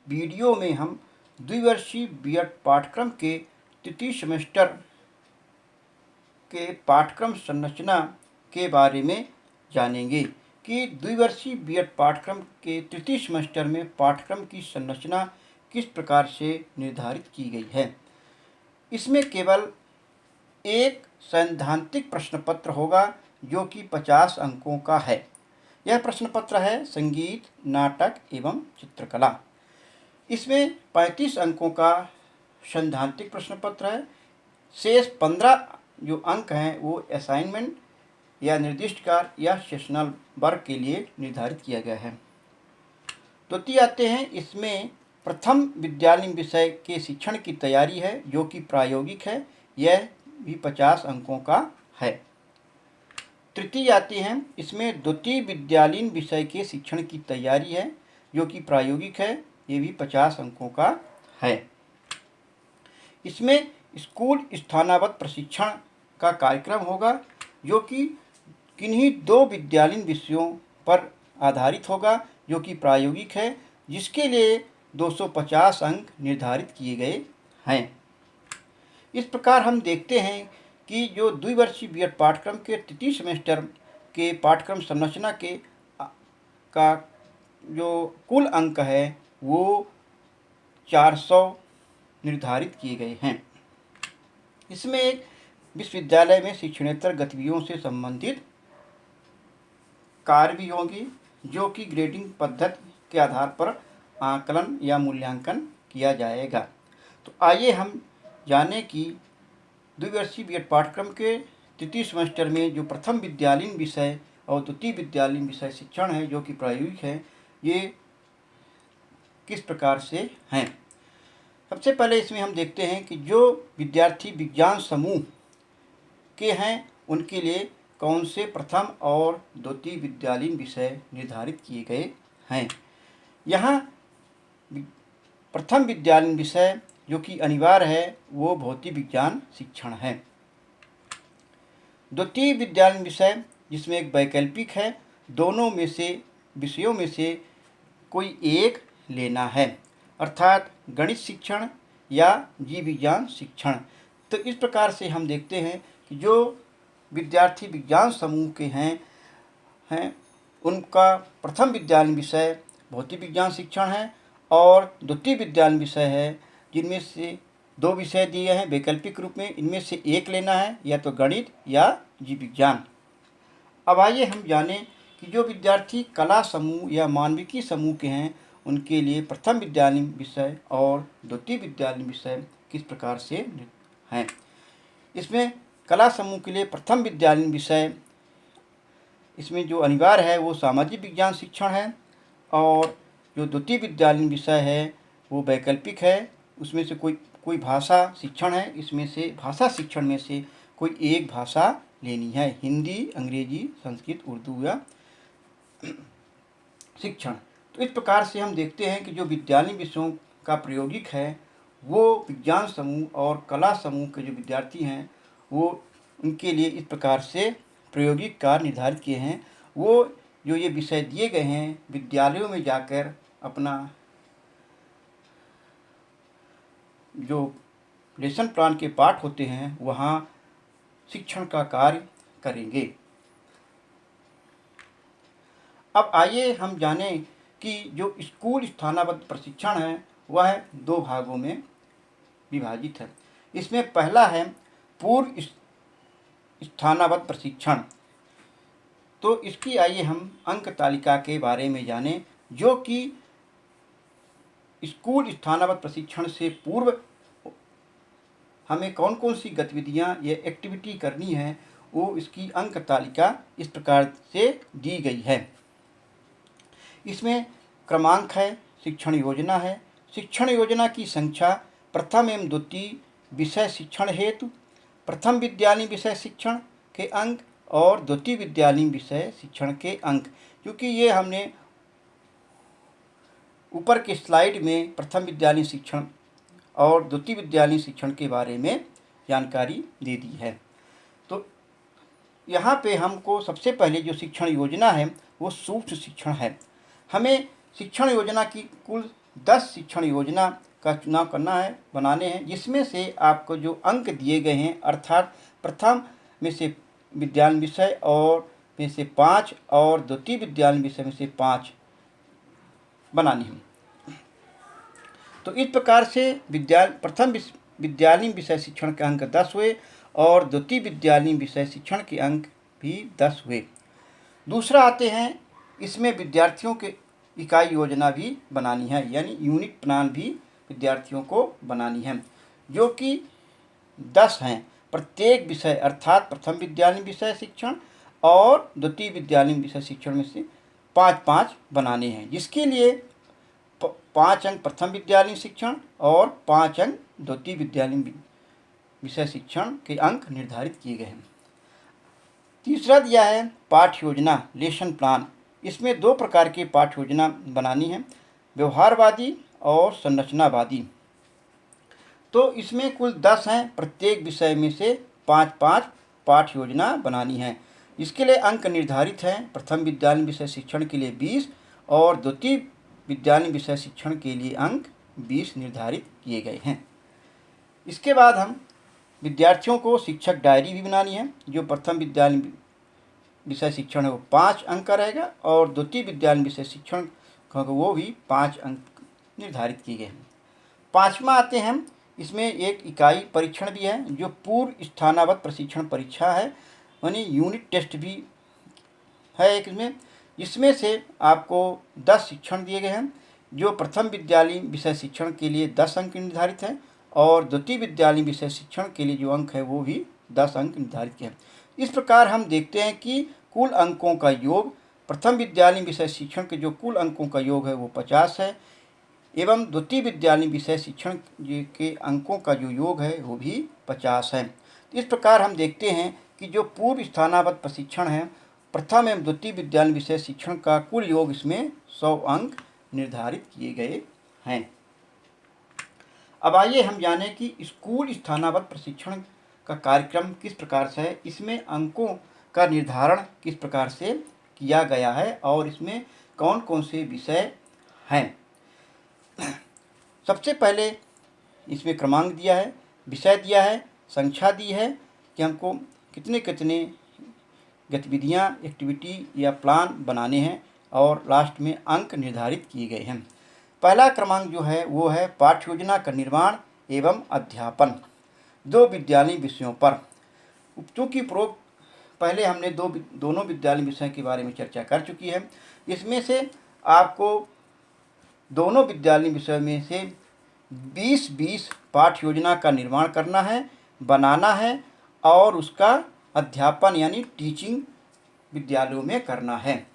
Video में हम द्विवर्षीय BEd पाठ्यक्रम के तृतीय सेमेस्टर के पाठ्यक्रम संरचना के बारे में जानेंगे कि द्विवर्षीय बीएड पाठ्यक्रम के तृतीय सेमेस्टर में पाठ्यक्रम की संरचना किस प्रकार से निर्धारित की गई है। इसमें केवल एक सैद्धांतिक प्रश्न पत्र होगा जो कि 50 अंकों का है। यह प्रश्न पत्र है संगीत, नाटक एवं चित्रकला। इसमें 35 अंकों का सैद्धांतिक प्रश्न पत्र है। शेष 15 जो अंक हैं वो असाइनमेंट या निर्दिष्ट कार्य या सेशनल वर्क के लिए निर्धारित किया गया है। द्वितीय आते हैं, इसमें प्रथम विद्यालयीन विषय के शिक्षण की तैयारी है जो कि प्रायोगिक है, यह भी 50 अंकों का है। तृतीय आती हैं, इसमें द्वितीय विद्यालयीन विषय के शिक्षण की तैयारी है जो कि प्रायोगिक है, ये भी 50 अंकों का है। इसमें स्कूल स्थानाबद्ध प्रशिक्षण का कार्यक्रम होगा जो कि किन्हीं 2 विद्यालयीन विषयों पर आधारित होगा जो कि प्रायोगिक है, जिसके लिए 250 अंक निर्धारित किए गए हैं। इस प्रकार हम देखते हैं कि जो द्विवर्षीय बीएड पाठ्यक्रम के तृतीय सेमेस्टर के पाठ्यक्रम संरचना का जो कुल अंक है वो 400 निर्धारित किए गए हैं। इसमें एक विश्वविद्यालय में शिक्षणेतर गतिविधियों से संबंधित कार्य भी होंगे जो कि ग्रेडिंग पद्धति के आधार पर आकलन या मूल्यांकन किया जाएगा। तो आइए हम जानें कि द्विवर्षीय बीएड पाठ्यक्रम के तृतीय सेमेस्टर में जो प्रथम विद्यालयीन विषय और द्वितीय विद्यालयीन विषय शिक्षण है जो कि प्रायोगिक है, ये किस प्रकार से हैं। सबसे पहले इसमें हम देखते हैं कि जो विद्यार्थी विज्ञान समूह के हैं उनके लिए कौन से प्रथम और द्वितीय विद्यालयीन विषय निर्धारित किए गए हैं। यहाँ प्रथम विद्यालयीन विषय जो कि अनिवार्य है वो भौतिक विज्ञान शिक्षण है। द्वितीय विद्यालयीन विषय जिसमें एक वैकल्पिक है, दोनों में से विषयों में से कोई एक लेना है, अर्थात गणित शिक्षण या जीव विज्ञान शिक्षण। तो इस प्रकार से हम देखते हैं कि जो विद्यार्थी विज्ञान समूह के हैं उनका प्रथम विद्यालयीन विषय भौतिक विज्ञान शिक्षण है और द्वितीय विद्यालयीन विषय है जिनमें से 2 विषय दिए हैं वैकल्पिक रूप में, इनमें से एक लेना है, या तो गणित या जीव विज्ञान। अब आइए हम जानें कि जो विद्यार्थी कला समूह या मानविकी समूह के हैं उनके लिए प्रथम विद्यालयीन विषय और द्वितीय विद्यालयीन विषय किस प्रकार से हैं। इसमें कला समूह के लिए प्रथम विद्यालयीन विषय इसमें जो अनिवार्य है वो सामाजिक विज्ञान शिक्षण है और जो द्वितीय विद्यालयीन विषय है वो वैकल्पिक है, उसमें से कोई भाषा शिक्षण है, इसमें से भाषा शिक्षण में से कोई एक भाषा लेनी है, हिंदी, अंग्रेजी, संस्कृत, उर्दू या शिक्षण। तो इस प्रकार से हम देखते हैं कि जो विद्यालयीन विषयों का प्रायोगिक है वो विज्ञान समूह और कला समूह के जो विद्यार्थी हैं वो उनके लिए इस प्रकार से प्रायोगिक कार्य निर्धारित किए हैं। वो जो ये विषय दिए गए हैं विद्यालयों में जाकर अपना जो लेसन प्लान के पाठ होते हैं वहाँ शिक्षण का कार्य करेंगे। अब आइए हम जानें कि जो स्कूल स्थानाबद्ध प्रशिक्षण है वह 2 भागों में विभाजित है। इसमें पहला है पूर्व स्थानाबद्ध प्रशिक्षण। तो इसकी आइए हम अंक तालिका के बारे में जानें जो कि स्कूल स्थानाबद्ध प्रशिक्षण से पूर्व हमें कौन कौन सी गतिविधियां या एक्टिविटी करनी है, वो इसकी अंक तालिका इस प्रकार से दी गई है। इसमें क्रमांक है, शिक्षण योजना है, शिक्षण योजना की संख्या, प्रथम एवं द्वितीय विषय शिक्षण हेतु प्रथम विद्यालयीन विषय शिक्षण के अंक और द्वितीय विद्यालयीन विषय शिक्षण के अंक। क्योंकि ये हमने ऊपर के स्लाइड में प्रथम विद्यालयीन शिक्षण और द्वितीय विद्यालयीन शिक्षण के बारे में जानकारी दे दी है। तो यहाँ पे हमको सबसे पहले जो शिक्षण योजना है वो सूक्ष्म शिक्षण है। हमें शिक्षण योजना की कुल 10 शिक्षण योजना का चुनाव करना है, बनाने हैं, जिसमें से आपको जो अंक दिए गए हैं अर्थात प्रथम में से विज्ञान विषय और में से 5 और द्वितीय विज्ञान विषय में से 5 बनानी है। तो इस प्रकार से प्रथम विद्यालयी विषय शिक्षण के अंक 10 हुए और द्वितीय विद्यालयी विषय शिक्षण के अंक भी 10 हुए। दूसरा आते हैं, इसमें विद्यार्थियों के इकाई योजना भी बनानी है, यानी यूनिट प्लान भी विद्यार्थियों को बनानी है, जो कि 10 हैं प्रत्येक विषय अर्थात प्रथम विद्यालयी विषय शिक्षण और द्वितीय विद्यालयी विषय शिक्षण में से 5-5 बनाने हैं, जिसके लिए 5 अंक प्रथम विद्यालयी शिक्षण और 5 अंक द्वितीय विद्यालयी विषय शिक्षण के अंक निर्धारित किए गए हैं। तीसरा दिया है पाठ्य योजना लेसन प्लान। इसमें 2 प्रकार की पाठ्य योजना बनानी है, व्यवहारवादी और संरचनावादी। तो इसमें कुल 10 हैं, प्रत्येक विषय में से 5-5 पाठ्य योजना बनानी है। इसके लिए अंक निर्धारित हैं, प्रथम विद्यालयी विषय शिक्षण के लिए 20 और द्वितीय विद्यालयी विषय शिक्षण के लिए अंक 20 निर्धारित किए गए हैं। इसके बाद हम विद्यार्थियों को शिक्षक डायरी भी बनानी है, जो प्रथम विद्यालयी विषय शिक्षण है वो 5 अंक का रहेगा और द्वितीय विद्यालयी विषय शिक्षण का वो भी 5 अंक निर्धारित किए गए हैं। 5वां आते हैं, इसमें एक इकाई परीक्षण भी है, जो पूर्व स्थानावत प्रशिक्षण परीक्षा है, यानी यूनिट टेस्ट भी है एक इसमें। इसमें से आपको 10 शिक्षण दिए गए हैं, जो प्रथम विद्यालयी विषय शिक्षण के लिए 10 अंक निर्धारित हैं और द्वितीय विद्यालयी विषय शिक्षण के लिए जो अंक है वो भी 10 अंक निर्धारित किए हैं। इस प्रकार हम देखते हैं कि कुल अंकों का योग प्रथम विद्यालयी विषय शिक्षण के जो कुल अंकों का योग है वो 50 है एवं द्वितीय विद्यालयी विषय शिक्षण के अंकों का जो योग है वो भी 50 है। इस प्रकार हम देखते हैं कि जो पूर्व स्थानावत प्रशिक्षण है प्रथम एवं द्वितीय विद्यालयी विषय शिक्षण का कुल योग इसमें 100 अंक निर्धारित किए गए हैं। अब आइए हम जानें कि स्कूल स्थानावत प्रशिक्षण का कार्यक्रम किस प्रकार से है, इसमें अंकों का निर्धारण किस प्रकार से किया गया है और इसमें कौन कौन से विषय हैं। सबसे पहले इसमें क्रमांक दिया है, विषय दिया है, संख्या दी है कि हमको कितने कितने गतिविधियां, एक्टिविटी या प्लान बनाने हैं और लास्ट में अंक निर्धारित किए गए हैं। पहला क्रमांक जो है वो है पाठ्य योजना का निर्माण एवं अध्यापन 2 विद्यालयी विषयों पर। चूँकि पहले हमने दोनों विद्यालयी विषय के बारे में चर्चा कर चुकी है। इसमें से आपको दोनों विद्यालयी विषय में से 20-20 पाठ्य योजना का निर्माण करना है, बनाना है और उसका अध्यापन यानी टीचिंग विद्यालयों में करना है।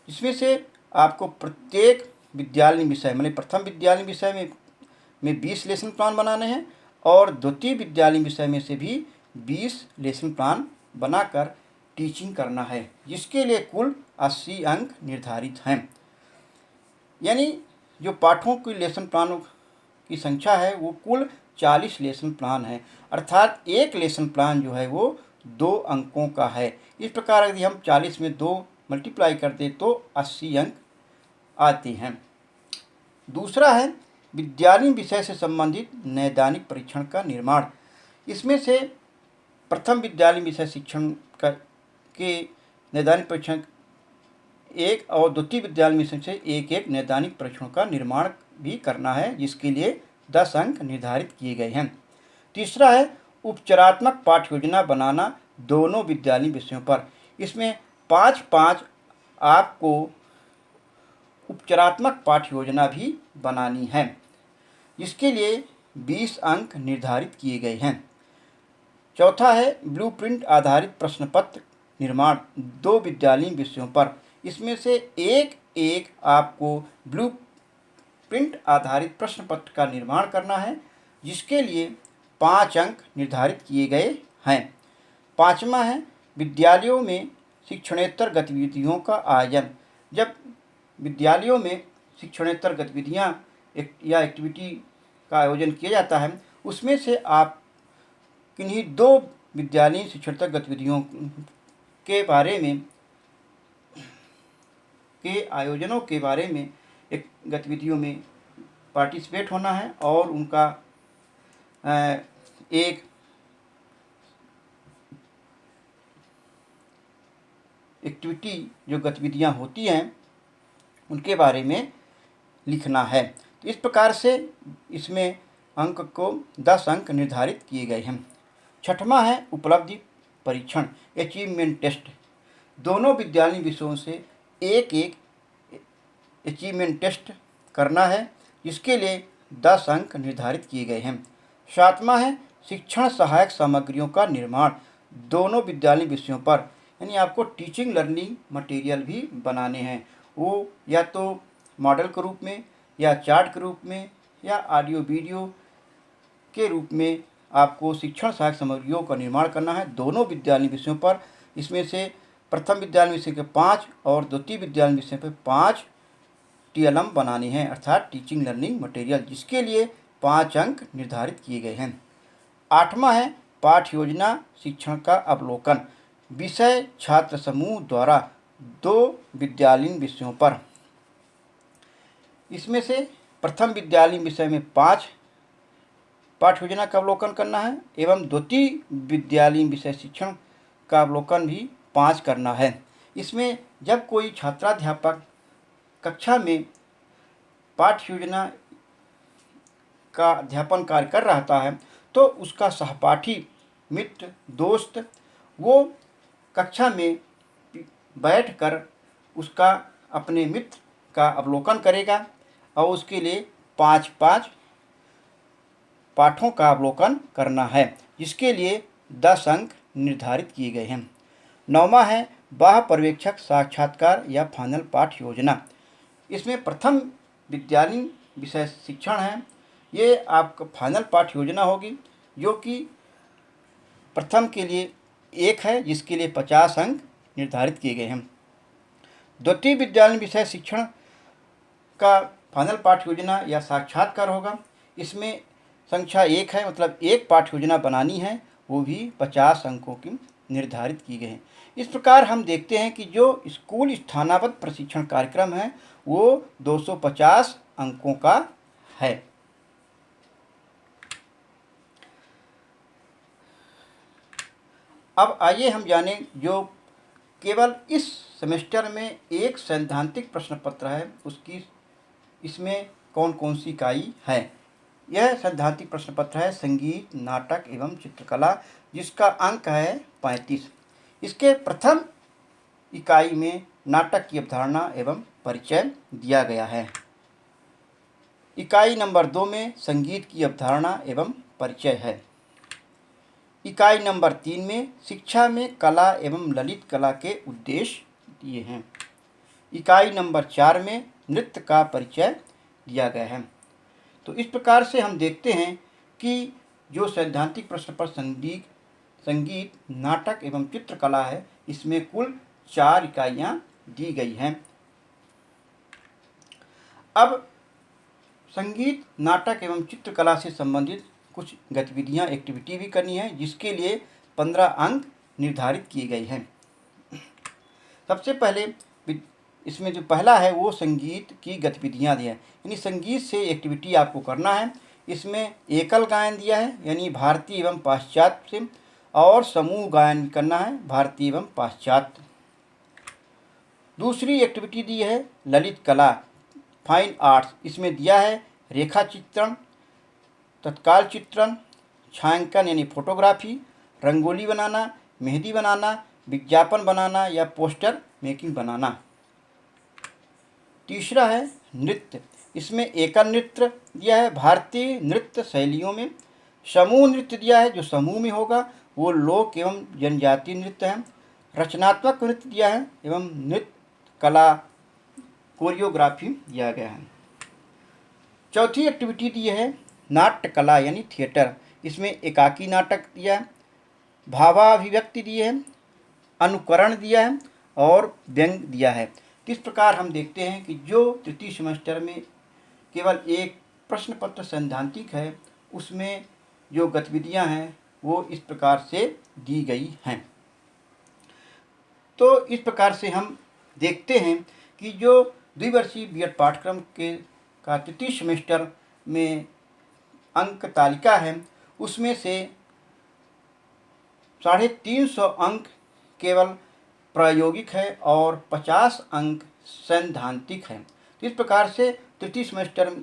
इसमें से आपको प्रत्येक विद्यालयी विषय माने प्रथम विद्यालयी विषय में 20 लेसन प्लान बनाने हैं और द्वितीय विद्यालयी विषय में से भी 20 लेसन प्लान बनाकर टीचिंग करना है, जिसके लिए कुल 80 अंक निर्धारित हैं। यानी जो पाठों की लेसन प्लानों की संख्या है वो कुल 40 लेसन प्लान है, अर्थात एक लेसन प्लान जो है वो 2 अंकों का है। इस प्रकार यदि हम 40 में 2 मल्टीप्लाई कर दें तो 80 अंक आते हैं। दूसरा है विद्यालयी विषय से संबंधित नैदानिक परीक्षण का निर्माण। इसमें से प्रथम विद्यालयी विषय शिक्षण के नैदानिक परीक्षण 1 और द्वितीय विद्यालयी विषय से 1-1 नैदानिक परीक्षणों का निर्माण भी करना है, जिसके लिए 10 अंक निर्धारित किए गए हैं। तीसरा है उपचारात्मक पाठ्य योजना बनाना दोनों विद्यालयी विषयों पर। इसमें 5-5 आपको उपचारात्मक पाठ्य योजना भी बनानी है, जिसके लिए 20 अंक निर्धारित किए गए हैं। चौथा है ब्लूप्रिंट आधारित प्रश्न पत्र निर्माण 2 विद्यालयी विषयों पर। इसमें से 1-1 आपको ब्लूप्रिंट आधारित प्रश्न पत्र का निर्माण करना है, जिसके लिए 5 अंक निर्धारित किए गए हैं। 5वां है विद्यालयों में शिक्षणेतर गतिविधियों का आयोजन। जब विद्यालयों में शिक्षणेतर गतिविधियां या एक्टिविटी का आयोजन किया जाता है, उसमें से आप किन्हीं 2 विद्यालयी शिक्षणेतर गतिविधियों के बारे में के आयोजनों के बारे में एक गतिविधियों में पार्टिसिपेट होना है और उनका एक एक्टिविटी जो गतिविधियां होती हैं उनके बारे में लिखना है। तो इस प्रकार से इसमें अंक को 10 अंक निर्धारित किए गए हैं। छठवां है उपलब्धि परीक्षण, अचीवमेंट टेस्ट। दोनों विद्यालयी विषयों से एक एक अचीवमेंट टेस्ट करना है, जिसके लिए 10 अंक निर्धारित किए गए हैं। सातवां है शिक्षण सहायक सामग्रियों का निर्माण, दोनों विद्यालयी विषयों पर, यानी आपको टीचिंग लर्निंग मटेरियल भी बनाने हैं, वो या तो मॉडल के रूप में या चार्ट के रूप में या ऑडियो वीडियो के रूप में आपको शिक्षण सहायक सामग्रियों का निर्माण करना है दोनों विद्यालयी विषयों पर। इसमें से प्रथम विद्यालय विषय के 5 और द्वितीय विद्यालय विषय पर 5 TLM बनाने हैं, अर्थात टीचिंग लर्निंग मटेरियल, जिसके लिए 5 अंक निर्धारित किए गए हैं। आठवां है पाठ योजना शिक्षण का अवलोकन, विषय छात्र समूह द्वारा 2 विद्यालयी विषयों पर। इसमें से प्रथम विद्यालयी विषय में 5 पाठ योजना का अवलोकन करना है एवं द्वितीय विद्यालयी विषय शिक्षण का अवलोकन भी 5 करना है। इसमें जब कोई छात्राध्यापक कक्षा में पाठ योजना का अध्यापन कार्य कर रहा है तो उसका सहपाठी, मित्र, दोस्त वो कक्षा में बैठकर उसका अपने मित्र का अवलोकन करेगा और उसके लिए 5-5 पाठों का अवलोकन करना है, जिसके लिए 10 अंक निर्धारित किए गए हैं। 9वां है बाह्य पर्यवेक्षक साक्षात्कार या फाइनल पाठ योजना। इसमें प्रथम विद्यालयी विषय शिक्षण है, ये आपका फाइनल पाठ योजना होगी, जो कि प्रथम के लिए 1 है, जिसके लिए 50 अंक निर्धारित किए गए हैं। द्वितीय विद्यालयी विषय शिक्षण का फाइनल पाठ योजना या साक्षात्कार होगा, इसमें संख्या 1 है, मतलब 1 पाठ योजना बनानी है, वो भी 50 अंकों की निर्धारित की गई है। इस प्रकार हम देखते हैं कि जो स्कूल स्थानाबद्ध प्रशिक्षण कार्यक्रम है वो 250 अंकों का है। अब आइए हम जानें जो केवल इस सेमेस्टर में एक सैद्धांतिक प्रश्न पत्र है, उसकी इसमें कौन कौन सी इकाई है। यह सैद्धांतिक प्रश्न पत्र है संगीत, नाटक एवं चित्रकला, जिसका अंक है 35। इसके प्रथम इकाई में नाटक की अवधारणा एवं परिचय दिया गया है। इकाई नंबर 2 में संगीत की अवधारणा एवं परिचय है। इकाई नंबर 3 में शिक्षा में कला एवं ललित कला के उद्देश्य दिए हैं। इकाई नंबर 4 में नृत्य का परिचय दिया गया है। तो इस प्रकार से हम देखते हैं कि जो सैद्धांतिक प्रश्न पर संगीत, नाटक एवं चित्रकला है, इसमें कुल 4 इकाइयाँ दी गई हैं। अब संगीत, नाटक एवं चित्रकला से संबंधित कुछ गतिविधियाँ, एक्टिविटी भी करनी है, जिसके लिए 15 अंक निर्धारित किए गए हैं। सबसे पहले इसमें जो पहला है वो संगीत की गतिविधियाँ दिया है, यानी संगीत से एक्टिविटी आपको करना है। इसमें एकल गायन दिया है, यानी भारतीय एवं पाश्चात्य, और समूह गायन करना है, भारतीय एवं पाश्चात्य। दूसरी एक्टिविटी दी है ललित कला, फाइन आर्ट्स। इसमें दिया है रेखा चित्रण, तत्काल चित्रण, छायांकन यानी फोटोग्राफी, रंगोली बनाना, मेहंदी बनाना, विज्ञापन बनाना या पोस्टर मेकिंग बनाना। तीसरा है नृत्य। इसमें एकल नृत्य दिया है भारतीय नृत्य शैलियों में, समूह नृत्य दिया है जो समूह में होगा, वो लोक एवं जनजातीय नृत्य है, रचनात्मक नृत्य दिया है एवं नृत्य कला कोरियोग्राफी दिया गया है। चौथी एक्टिविटी दी है नाट्य कला यानी थिएटर। इसमें एकाकी नाटक दिया है, भावाभिव्यक्ति दिए है, अनुकरण दिया है और व्यंग दिया है। इस प्रकार हम देखते हैं कि जो तृतीय सेमेस्टर में केवल एक प्रश्न पत्र सैद्धांतिक है, उसमें जो गतिविधियां हैं वो इस प्रकार से दी गई हैं। तो इस प्रकार से हम देखते हैं कि जो द्विवर्षीय बीएड पाठ्यक्रम के का तृतीय सेमेस्टर में अंक तालिका है, उसमें से 350 अंक केवल प्रायोगिक है और 50 अंक सैद्धांतिक है। तो इस प्रकार से तृतीय सेमेस्टर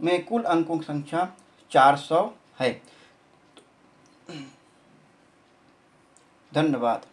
में कुल अंकों की संख्या 400 है। धन्यवाद।